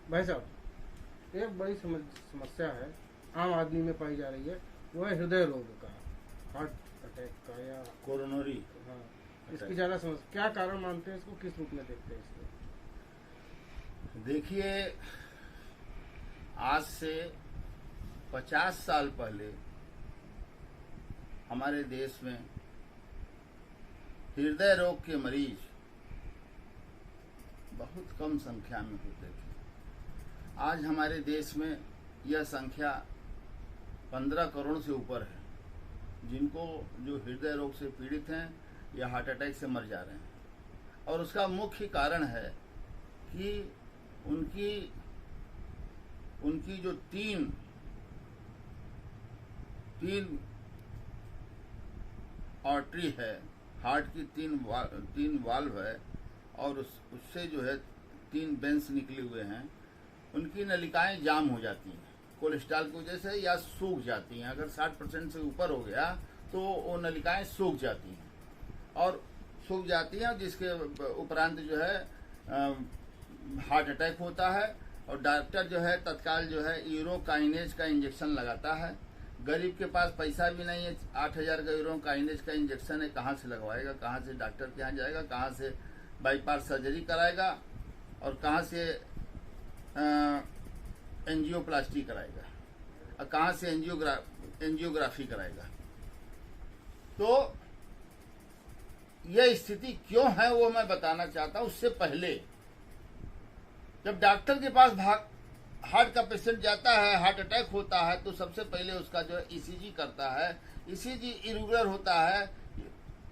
भाई साहब, एक बड़ी समस्या है, आम आदमी में पाई जा रही है। वो है हृदय रोग का, हार्ट अटैक का, या कोरोनरी हाँ, इसकी अटैक। ज़्यादा समस्या। क्या कारण मानते हैं इसको, किस रूप में देखते हैं इसको? देखिए, आज से 50 साल पहले हमारे देश में हृदय रोग के मरीज बहुत कम संख्या में होते थे। आज हमारे देश में यह संख्या 15 करोड़ से ऊपर है जिनको जो हृदय रोग से पीड़ित हैं या हार्ट अटैक से मर जा रहे हैं। और उसका मुख्य कारण है कि उनकी उनकी जो तीन आर्टरी है, हार्ट की तीन वाल्व है, और उससे जो है 3 वेंस निकले हुए हैं। उनकी नलिकाएं जाम हो जाती हैं कोलेस्ट्रॉल की वजह से, या सूख जाती हैं। अगर 60% से ऊपर हो गया तो वो नलिकाएं सूख जाती हैं, और सूख जाती हैं, जिसके उपरांत जो है हार्ट अटैक होता है। और डॉक्टर जो है तत्काल जो है यूरोकाइनेज का इंजेक्शन लगाता है। गरीब के पास पैसा भी नहीं है, 8000 का यूरोकाइनेज का इंजेक्शन है, कहाँ से लगवाएगा, कहाँ से डॉक्टर के यहाँ जाएगा, कहाँ से बाईपास सर्जरी कराएगा, और कहाँ से एंजियोप्लास्टी कराएगा, और कहाँ से एंजियोग्राफी कराएगा। तो यह स्थिति क्यों है वो मैं बताना चाहता हूँ। उससे पहले जब डॉक्टर के पास हार्ट का पेशेंट जाता है, हार्ट अटैक होता है, तो सबसे पहले उसका जो है ईसीजी करता है। ईसीजी इरेगुलर होता है,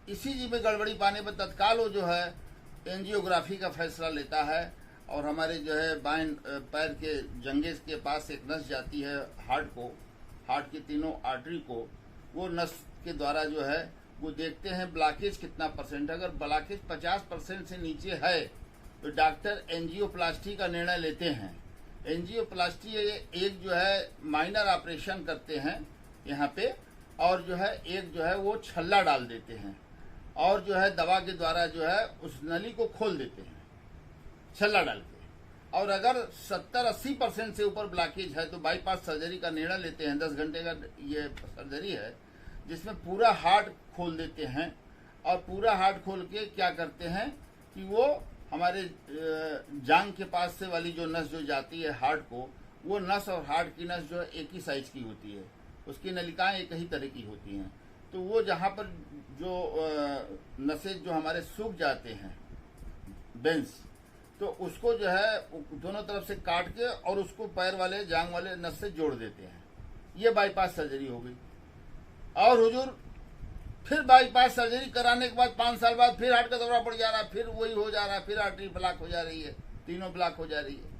ईसीजी में गड़बड़ी पाने पर तत्काल वो जो है एंजियोग्राफी का फैसला लेता है। और हमारे जो है बाएं पैर के जंघे के पास एक नस जाती है हार्ट की तीनों आर्टरी को। वो नस के द्वारा जो है वो देखते हैं ब्लॉकेज कितना परसेंट है। अगर ब्लॉकेज 50% से नीचे है तो डॉक्टर एंजियोप्लास्टी का निर्णय लेते हैं। एंजियोप्लास्टी एक जो है माइनर ऑपरेशन करते हैं यहाँ पे, और जो है एक जो है वो छल्ला डाल देते हैं, और जो है दवा के द्वारा जो है उस नली को खोल देते हैं छल्ला डाल के। और अगर 70-80% से ऊपर ब्लॉकेज है तो बाईपास सर्जरी का निर्णय लेते हैं। 10 घंटे का ये सर्जरी है जिसमें पूरा हार्ट खोल देते हैं। और पूरा हार्ट खोल के क्या करते हैं कि वो हमारे जांग के पास से वाली जो नस जो जाती है हार्ट को, वो नस और हार्ट की नस जो है एक ही साइज की होती है, उसकी नलिकाएं एक ही तरह की होती हैं। तो वो जहाँ पर जो नसें जो हमारे सूख जाते हैं बेंस, तो उसको जो है दोनों तरफ से काट के और उसको पैर वाले जांग वाले नस से जोड़ देते हैं। ये बाईपास सर्जरी हो गई। और हुजूर फिर बाईपास सर्जरी कराने के बाद 5 साल बाद फिर हार्ट का दौरा पड़ जा रहा है, फिर वही हो जा रहा है, फिर आर्टरी ब्लॉक हो जा रही है, तीनों ब्लॉक हो जा रही है,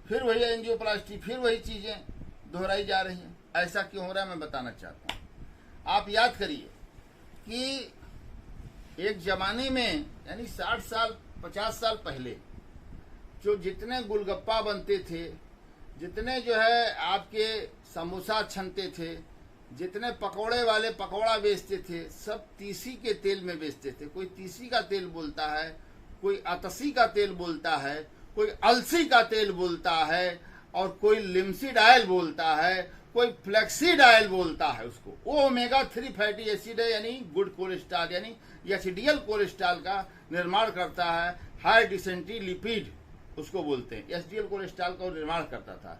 फिर वही एंजियोप्लास्टी, फिर वही चीजें दोहराई जा रही हैं। ऐसा क्यों हो रहा है मैं बताना चाहता हूँ। आप याद करिए कि एक जमाने में, यानी 60 साल 50 साल पहले, जो जितने गुलगप्पा बनते थे, जितने जो है आपके समोसा छनते थे, जितने पकौड़े वाले पकौड़ा बेचते थे, सब तीसी के तेल में बेचते थे। कोई तीसी का तेल बोलता है, कोई अतसी का तेल बोलता है, कोई अलसी का तेल बोलता है, और कोई लिमसिड ऑयल बोलता है, कोई फ्लेक्सीड ऑयल बोलता है उसको। वो ओमेगा 3 फैटी एसिड है, यानी गुड कोलेस्ट्रॉल, यानी एचडीएल कोलेस्ट्रॉल का निर्माण करता है। हाई डिसेंटी लिपिड उसको बोलते हैं, एचडीएल कोलेस्ट्रॉल का निर्माण करता था।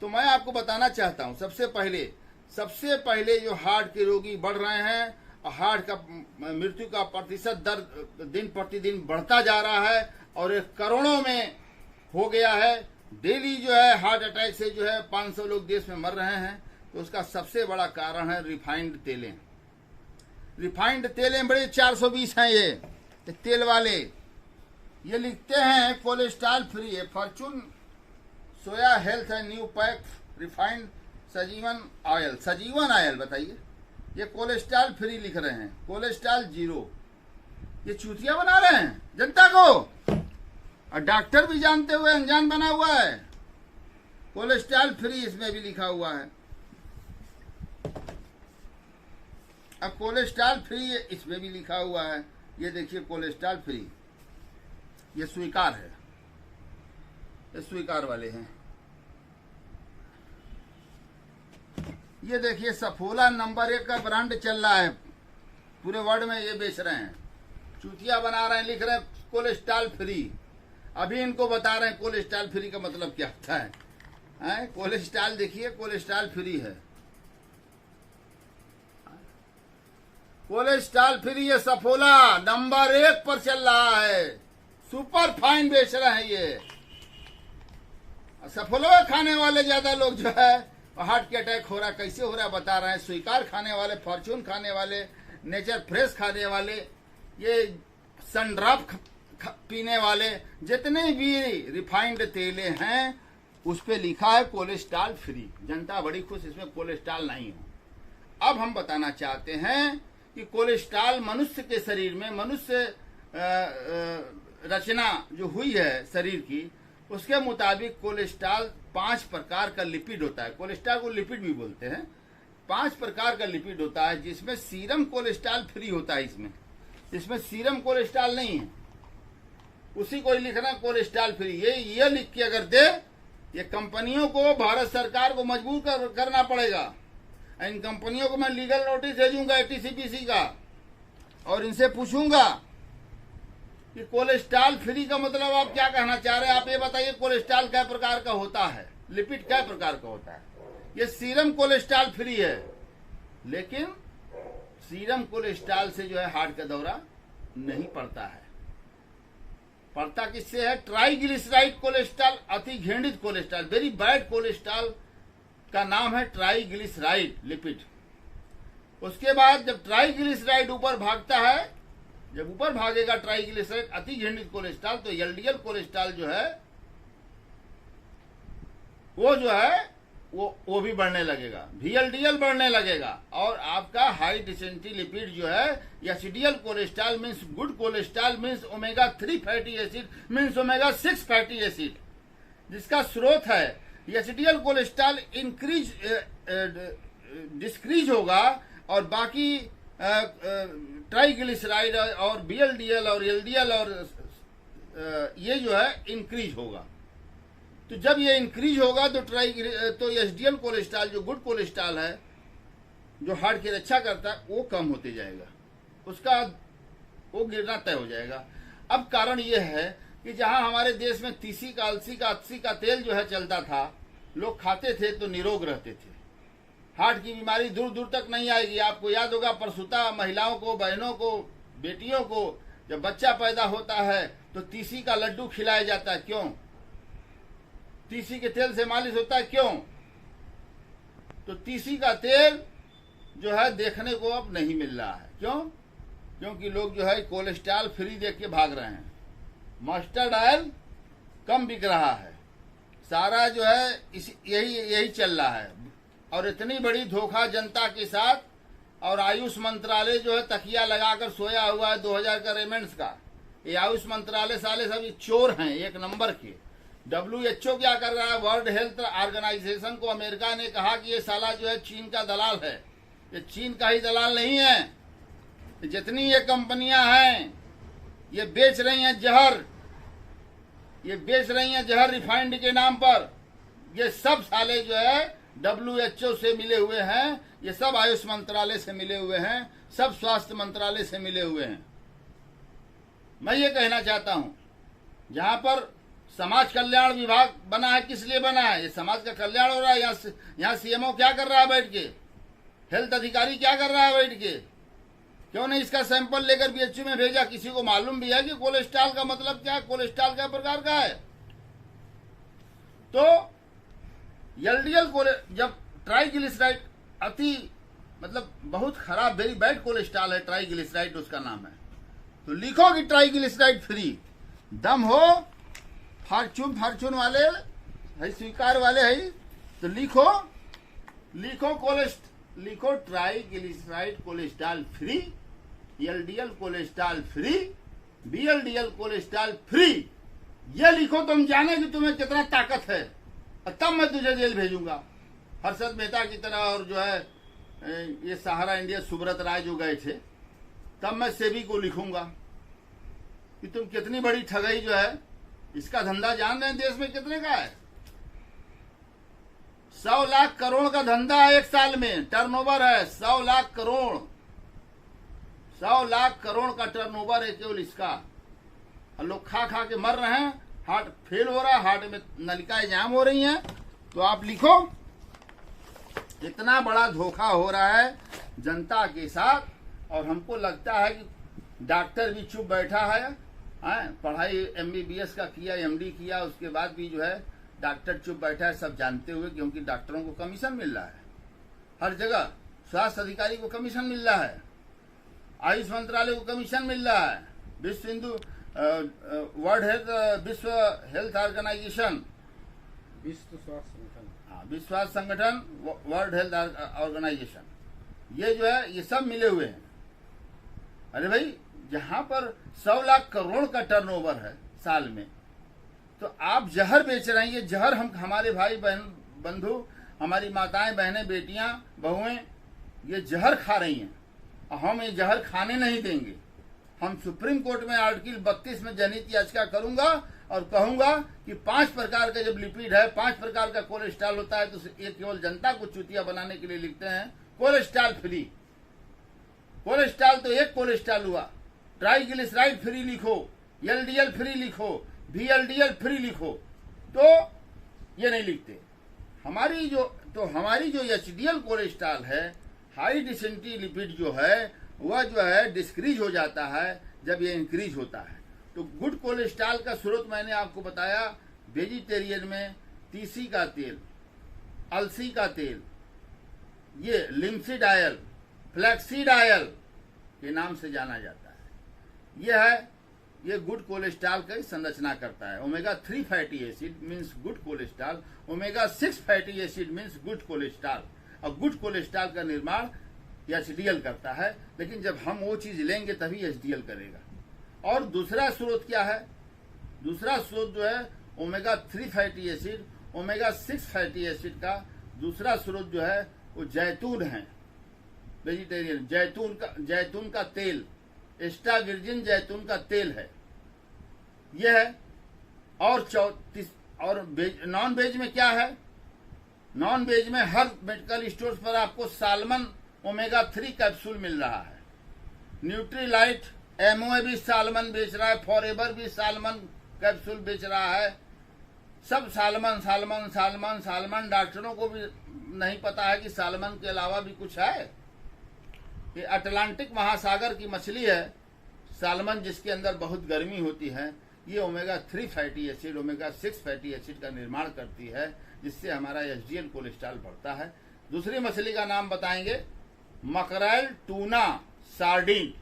तो मैं आपको बताना चाहता हूँ, सबसे पहले जो हार्ट के रोगी बढ़ रहे हैं, और हार्ट का मृत्यु का प्रतिशत दर दिन प्रतिदिन बढ़ता जा रहा है, और 1 करोड़ों में हो गया है। डेली जो है हार्ट अटैक से जो है 500 लोग देश में मर रहे हैं। तो उसका सबसे बड़ा कारण है रिफाइंड तेलें। रिफाइंड तेलें बड़े 420 हैं ये तेल वाले। ये लिखते हैं कोलेस्ट्रॉल फ्री है, फॉर्चून सोया हेल्थ है न्यू पैक रिफाइंड सजीवन ऑयल बताइए। ये कोलेस्ट्रॉल फ्री लिख रहे हैं, कोलेस्ट्रॉल 0। ये चूतिया बना रहे हैं जनता को, और डॉक्टर भी जानते हुए अनजान बना हुआ है। कोलेस्ट्रॉल फ्री इसमें भी लिखा हुआ है, अब कोलेस्ट्रॉल फ्री इसमें भी लिखा हुआ है। ये देखिए कोलेस्ट्रॉल फ्री, ये स्वीकार है। ये स्वीकार वाले हैं। ये देखिए सफोला नंबर 1 का ब्रांड चल रहा है, पूरे वर्ल्ड में ये बेच रहे हैं। चूतिया बना रहे हैं, लिख रहे हैं कोलेस्ट्रॉल फ्री। अभी इनको बता रहे हैं कोलेस्ट्रॉल फ्री का मतलब क्या होता है। कोलेस्ट्रॉल देखिए, कोलेस्ट्रॉल फ्री है, कोलेस्ट्रॉल फ्री। ये सफोला नंबर 1 पर चल रहा है, सुपर फाइन बेच रहे हैं ये। सफोला खाने वाले ज्यादा लोग जो है हार्ट के अटैक हो रहा, कैसे हो रहा बता रहे हैं। स्वीकार खाने वाले, फॉर्चून खाने वाले, नेचर फ्रेश खाने वाले, ये सनड्रॉप पीने वाले, जितने भी रिफाइंड तेले हैं उस पे लिखा है कोलेस्ट्रॉल फ्री। जनता बड़ी खुश, इसमें कोलेस्ट्रॉल नहीं हो। अब हम बताना चाहते हैं कि कोलेस्ट्रॉल मनुष्य के शरीर में, मनुष्य रचना जो हुई है शरीर की, उसके मुताबिक कोलेस्ट्रॉल 5 प्रकार का लिपिड होता है। कोलेस्ट्रॉल को लिपिड भी बोलते हैं। 5 प्रकार का लिपिड होता है, जिसमें सीरम कोलेस्ट्रॉल फ्री होता है। इसमें सीरम कोलेस्ट्रॉल नहीं है, उसी को लिखना कोलेस्ट्रॉल फ्री। ये लिख के अगर दे, ये कंपनियों को, भारत सरकार को मजबूर करना पड़ेगा। इन कंपनियों को मैं लीगल नोटिस भेजूंगा ATCPC का, और इनसे पूछूंगा कि कोलेस्ट्रॉल फ्री का मतलब आप क्या कहना चाह रहे हैं। आप ये बताइए कोलेस्ट्रॉल कै प्रकार का होता है, लिपिड कै प्रकार का होता है। ये सीरम कोलेस्ट्रॉल फ्री है, लेकिन सीरम कोलेस्ट्रॉल से जो है हार्ट का दौरा नहीं पड़ता है। पड़ता किससे है? ट्राइग्लिसराइड कोलेस्ट्रॉल, अति घृणित कोलेस्ट्रॉल, वेरी बैड कोलेस्ट्रॉल का नाम है ट्राइग्लिसराइड लिपिड। उसके बाद जब ट्राइग्लिसराइड ऊपर भागता है, जब ऊपर भागेगा ट्राइग्लिसराइड अति घृणित कोलेस्ट्रॉल, तो LDL कोलेस्ट्रॉल जो है वो भी बढ़ने लगेगा, VLDL बढ़ने लगा, और आपका हाई डेंसिटी लिपिड जो है HDL cholesterol means good cholesterol means omega 3 fatty acid means omega 6 fatty acid, जिसका स्रोत है HDL कोलेस्ट्रॉल इंक्रीज डिस्क्रीज होगा, और बाकी ट्राइग्लिसराइड और VLDL और LDL और ये जो है इंक्रीज होगा। तो जब ये इंक्रीज होगा तो HDL कोलेस्ट्रॉल जो गुड कोलेस्ट्रॉल है, जो हार्ट की रक्षा करता है, वो कम होते जाएगा, उसका वो गिरना तय हो जाएगा। अब कारण ये है कि जहां हमारे देश में तीसी का, अलसी का, अत्सी का तेल जो है चलता था, लोग खाते थे तो निरोग रहते थे, हार्ट की बीमारी दूर दूर तक नहीं आएगी। आपको याद होगा प्रसूता महिलाओं को, बहनों को, बेटियों को जब बच्चा पैदा होता है तो तीसी का लड्डू खिलाया जाता है। क्यों? तीसी के तेल से मालिश होता है। क्यों? तो तीसी का तेल जो है देखने को अब नहीं मिल रहा है। क्यों? क्योंकि लोग जो है कोलेस्ट्रॉल फ्री देख के भाग रहे हैं। मस्टर्ड ऑयल कम बिक रहा है, सारा जो है यही चल रहा है। और इतनी बड़ी धोखा जनता के साथ, और आयुष मंत्रालय जो है तकिया लगाकर सोया हुआ है 2000 का रेमेंड्स का। ये आयुष मंत्रालय साले सब चोर हैं एक नंबर के। WHO क्या कर रहा है? वर्ल्ड हेल्थ ऑर्गेनाइजेशन को अमेरिका ने कहा कि ये साला जो है चीन का दलाल है। ये चीन का ही दलाल नहीं है, जितनी ये कंपनियां हैं ये बेच रही हैं जहर, ये बेच रही हैं जहर रिफाइंड के नाम पर। ये सब साले जो है WHO से मिले हुए हैं, ये सब आयुष मंत्रालय से मिले हुए हैं, सब स्वास्थ्य मंत्रालय से मिले हुए हैं। मैं ये कहना चाहता हूं, जहां पर समाज कल्याण विभाग बना है, किस लिए बना है? ये समाज का कल्याण हो रहा है। यहाँ CMO क्या कर रहा है बैठ के? हेल्थ अधिकारी क्या कर रहा है बैठ के? क्यों नहीं इसका सैंपल लेकर BHU में भेजा? किसी को मालूम भी है कि कोलेस्ट्रॉल का मतलब क्या है, कोलेस्ट्रॉल क्या प्रकार का है? तो LDL जब ट्राइग्लिसराइड अति मतलब बहुत खराब, वेरी बैड कोलेस्ट्रॉल है, ट्राइग्लिसराइड उसका नाम है, तो लिखो कि ट्राइग्लिसराइड फ्री। दम हो फॉर्चून वाले है, स्वीकार वाले है, तो लिखो triglyceride cholesterol free, LDL cholesterol free, VLDL cholesterol free. ये लिखो, तुम जाने कि तुम्हें कितना ताकत है, और तब मैं तुझे जेल भेजूंगा। हर्षद मेहता की तरह, और जो है ये सहारा इंडिया सुब्रत राय जो गए थे, तब मैं सेबी को लिखूंगा कि तुम कितनी बड़ी ठगई जो है इसका धंधा जान रहे हैं देश में कितने का है? 100 लाख करोड़ का धंधा है एक साल में, टर्नओवर है 100 लाख करोड़। 100 लाख करोड़ का टर्नओवर है केवल इसका। और लोग खा खा के मर रहे हैं, हार्ट फेल हो रहा है, हार्ट में नलिकाएं जाम हो रही हैं। तो आप लिखो, इतना बड़ा धोखा हो रहा है जनता के साथ। और हमको लगता है कि डॉक्टर भी चुप बैठा है, पढ़ाई MBBS का किया, MD किया, उसके बाद भी जो है डॉक्टर चुप बैठा है, सब जानते हुए, क्योंकि डॉक्टरों को कमीशन मिल रहा है हर जगह, स्वास्थ्य अधिकारी को कमीशन मिल रहा है, आयुष मंत्रालय को कमीशन मिल रहा है, विश्व हेल्थ ऑर्गेनाइजेशन, विश्व स्वास्थ्य संगठन, हाँ, विश्व स्वास्थ्य संगठन, वर्ल्ड हेल्थ ऑर्गेनाइजेशन, ये जो है ये सब मिले हुए हैं। अरे भाई, जहां पर 100 लाख करोड़ का टर्नओवर है साल में, तो आप जहर बेच रहे हैं। ये जहर हमारे भाई बहन बंधु, हमारी माताएं बहनें बेटियां बहुएं ये जहर खा रही हैं, और हम ये जहर खाने नहीं देंगे। हम सुप्रीम कोर्ट में आर्टिकल 32 में जनहित याचिका करूंगा और कहूंगा कि 5 प्रकार का जब लिपिड है, 5 प्रकार का कोलेस्ट्रॉल होता है, तो ये केवल जनता को चूतिया बनाने के लिए लिखते हैं कोलेस्ट्रॉल फ्री। कोलेस्ट्रॉल तो एक कोलेस्ट्रॉल हुआ, ट्राइग्लिसराइड फ्री लिखो, LDL फ्री लिखो, VLDL फ्री लिखो, तो ये नहीं लिखते। हमारी जो HDL कोलेस्ट्रॉल है, हाई डेंसिटी लिपिड जो है, वह जो है डिस्क्रीज हो जाता है जब ये इंक्रीज होता है। तो गुड कोलेस्ट्रॉल का स्रोत मैंने आपको बताया, वेजिटेरियन में तीसी का तेल, अलसी का तेल, ये लिम्सिड ऑयल, फ्लैक्सीड ऑयल के नाम से जाना जाता है। यह है, ये गुड कोलेस्ट्रॉल की संरचना करता है। Omega 3 fatty acid means good cholesterol, omega 6 fatty acid means good cholesterol, और गुड कोलेस्ट्रॉल का निर्माण HDL करता है। लेकिन जब हम वो चीज लेंगे तभी HDL करेगा। और दूसरा स्रोत क्या है? दूसरा स्रोत जो है omega 3 fatty acid, omega 6 fatty acid का दूसरा स्रोत जो है वो जैतून है, वेजिटेरियन जैतून का तेल, एक्स्ट्रा वर्जिन जैतून का तेल है, यह है। और नॉन वेज में क्या है? नॉन वेज में हर मेडिकल स्टोर पर आपको सालमन ओमेगा 3 कैप्सूल मिल रहा है। न्यूट्रीलाइट MOA भी सालमन बेच रहा है, फॉरएवर भी सालमन कैप्सूल बेच रहा है। सब सालमन सालमन सालमन सालमन। डॉक्टरों को भी नहीं पता है कि सालमन के अलावा भी कुछ है। ये अटलांटिक महासागर की मछली है सालमन, जिसके अंदर बहुत गर्मी होती है। ये omega 3 fatty acid, omega 6 fatty acid का निर्माण करती है, जिससे हमारा HDL कोलेस्ट्रॉल बढ़ता है। दूसरी मछली का नाम बताएंगे, मकरैल, टूना, सार्डिन।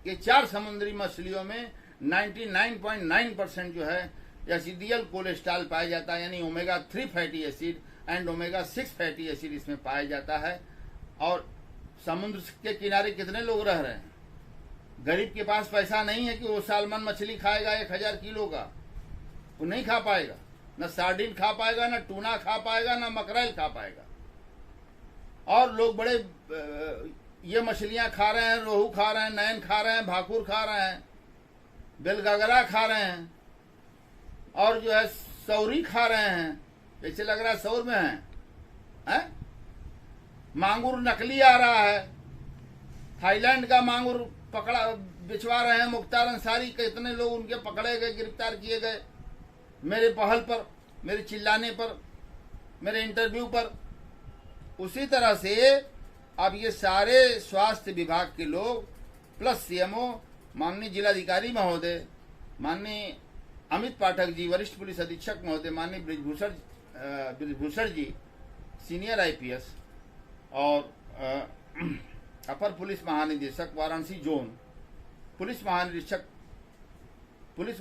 ये 4 समुद्री मछलियों में 99.9% जो है HDL कोलेस्ट्रॉल पाया जाता है, यानी omega 3 fatty acid and omega 6 fatty acid इसमें पाया जाता है। और समुद्र के किनारे कितने लोग रह रहे हैं? गरीब के पास पैसा नहीं है कि वो सालमन मछली खाएगा 1000 किलो का, वो नहीं खा पाएगा। न सार्डिन खा पाएगा, न टूना खा पाएगा, न मकरैल खा पाएगा। और लोग बड़े ये मछलियां खा रहे हैं, रोहू खा रहे हैं, नैन खा रहे हैं, भाकुर खा रहे हैं, बेलगगरा खा रहे हैं, और जो है सौरी खा रहे हैं। जैसे लग रहा है सौर में है? मांगुर नकली आ रहा है, थाईलैंड का मांगुर पकड़ा बिछवा रहे हैं। मुख्तार अंसारी के इतने लोग उनके पकड़े गए, गिरफ्तार किए गए, मेरे पहल पर, मेरे चिल्लाने पर, मेरे इंटरव्यू पर। उसी तरह से अब ये सारे स्वास्थ्य विभाग के लोग प्लस CMO, माननीय जिलाधिकारी महोदय, माननीय अमित पाठक जी, वरिष्ठ पुलिस अधीक्षक महोदय, माननीय ब्रिजभूषण जी, सीनियर IPS, और अपर पुलिस महानिदेशक वाराणसी जोन, पुलिस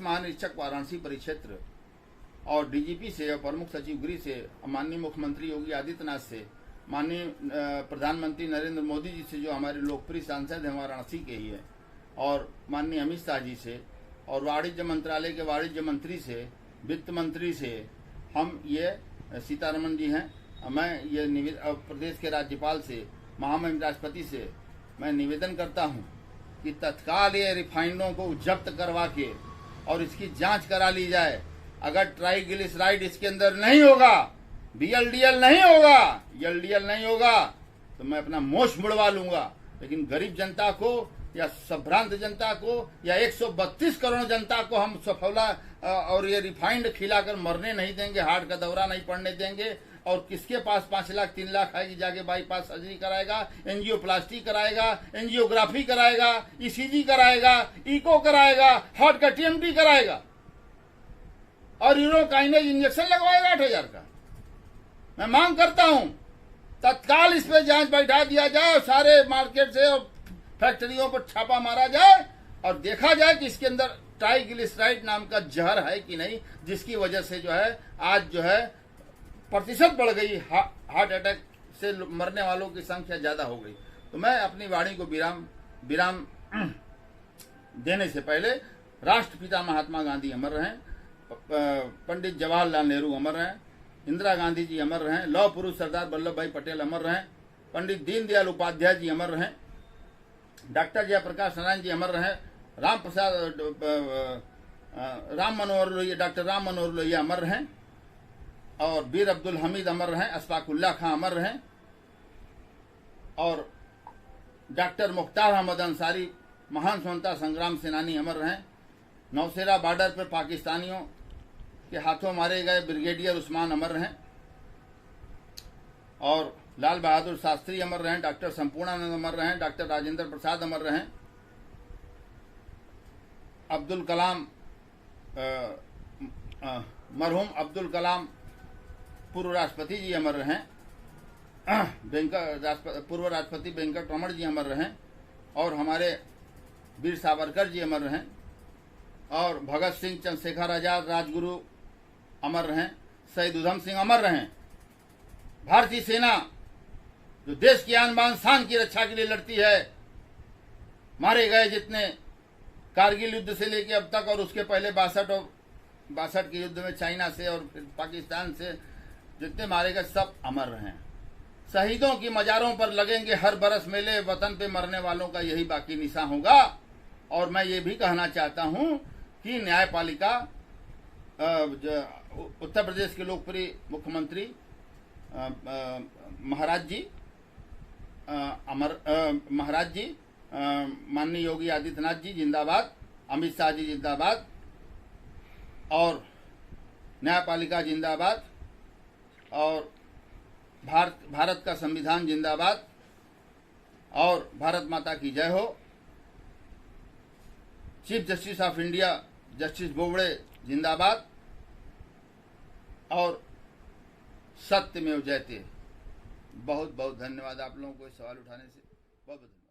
महानिरीक्षक वाराणसी परिक्षेत्र, और DGP से और प्रमुख सचिव गृह से, माननीय मुख्यमंत्री योगी आदित्यनाथ से, माननीय प्रधानमंत्री नरेंद्र मोदी जी से जो हमारे लोकप्रिय सांसद हैं वाराणसी के ही है, और माननीय अमित शाह जी से, और वाणिज्य मंत्रालय के वाणिज्य मंत्री से, वित्त मंत्री से, हम ये सीतारमण जी हैं, मैं ये प्रदेश के राज्यपाल से, महामहिम राष्ट्रपति से मैं निवेदन करता हूं कि तत्काल ये रिफाइनरों को जब्त करवा के और इसकी जांच करा ली जाए। अगर ट्राइग्लिसराइड इसके अंदर नहीं होगा, VLDL नहीं होगा, LDL नहीं होगा, तो मैं अपना मोश मुड़वा लूंगा। लेकिन गरीब जनता को या संभ्रांत जनता को या 132 करोड़ जनता को हम सफोला और ये रिफाइंड खिलाकर मरने नहीं देंगे, हार्ट का दौरा नहीं पड़ने देंगे। और किसके पास 5 लाख 3 लाख है कि जाके बाईपास सर्जरी कराएगा, एंजियोप्लास्टी कराएगा, एंजियोग्राफी कराएगा, ECG कराएगा, इको कराएगा, हार्ट का TMT कराएगा और यूरोकाइनेज इंजेक्शन लगवाएगा 8,000 का। मैं मांग करता हूं तत्काल इस पे जांच बैठा दिया जाए और सारे मार्केट से और फैक्ट्रियों पर छापा मारा जाए और देखा जाए कि इसके अंदर ट्राइग्लिसराइड नाम का जहर है कि नहीं, जिसकी वजह से जो है आज जो है प्रतिशत बढ़ गई, हार्ट अटैक से मरने वालों की संख्या ज्यादा हो गई। तो मैं अपनी वाणी को विराम देने से पहले राष्ट्रपिता महात्मा गांधी अमर रहें, पंडित जवाहरलाल नेहरू अमर रहें, इंदिरा गांधी जी अमर रहें, लौह पुरुष सरदार वल्लभ भाई पटेल अमर रहें, पंडित दीनदयाल उपाध्याय जी अमर रहें, डॉक्टर जयप्रकाश नारायण जी अमर रहें, डॉक्टर राम मनोहर लोहिया अमर रहें और वीर अब्दुल हमीद अमर रहें, अशफाकुल्लाह खां अमर रहें और डॉक्टर मुख्तार अहमद अंसारी महान स्वतंत्रता संग्राम सेनानी अमर रहें। नौशेरा बॉर्डर पर पाकिस्तानियों के हाथों मारे गए ब्रिगेडियर उस्मान अमर रहें और लाल बहादुर शास्त्री अमर रहें, डॉक्टर संपूर्णानंद अमर रहें, डॉक्टर राजेंद्र प्रसाद अमर रहें, अब्दुल कलाम मरहूम अब्दुल कलाम पूर्व राष्ट्रपति जी अमर रहें, पूर्व राष्ट्रपति वेंकट रमण जी अमर रहें और हमारे वीर सावरकर जी अमर रहें और भगत सिंह, चंद्रशेखर आजाद, राजगुरु अमर रहें, शहीद उधम सिंह अमर रहें। भारतीय सेना जो देश की आन बान शान की रक्षा के लिए लड़ती है, मारे गए जितने कारगिल युद्ध से लेकर अब तक और उसके पहले 62 के युद्ध में चाइना से और फिर पाकिस्तान से जितने मारे गए सब अमर रहें। शहीदों की मजारों पर लगेंगे हर बरस मेले, वतन पे मरने वालों का यही बाकी निशान होगा। और मैं ये भी कहना चाहता हूं कि न्यायपालिका उत्तर प्रदेश के लोकप्रिय मुख्यमंत्री महाराज जी माननीय योगी आदित्यनाथ जी जिंदाबाद, अमित शाह जी जिंदाबाद और न्यायपालिका जिंदाबाद और भारत का संविधान जिंदाबाद और भारत माता की जय हो। Chief justice of India justice Bobde जिंदाबाद और सत्यमेव जयते। बहुत बहुत धन्यवाद आप लोगों को इस सवाल उठाने से, बहुत बहुत।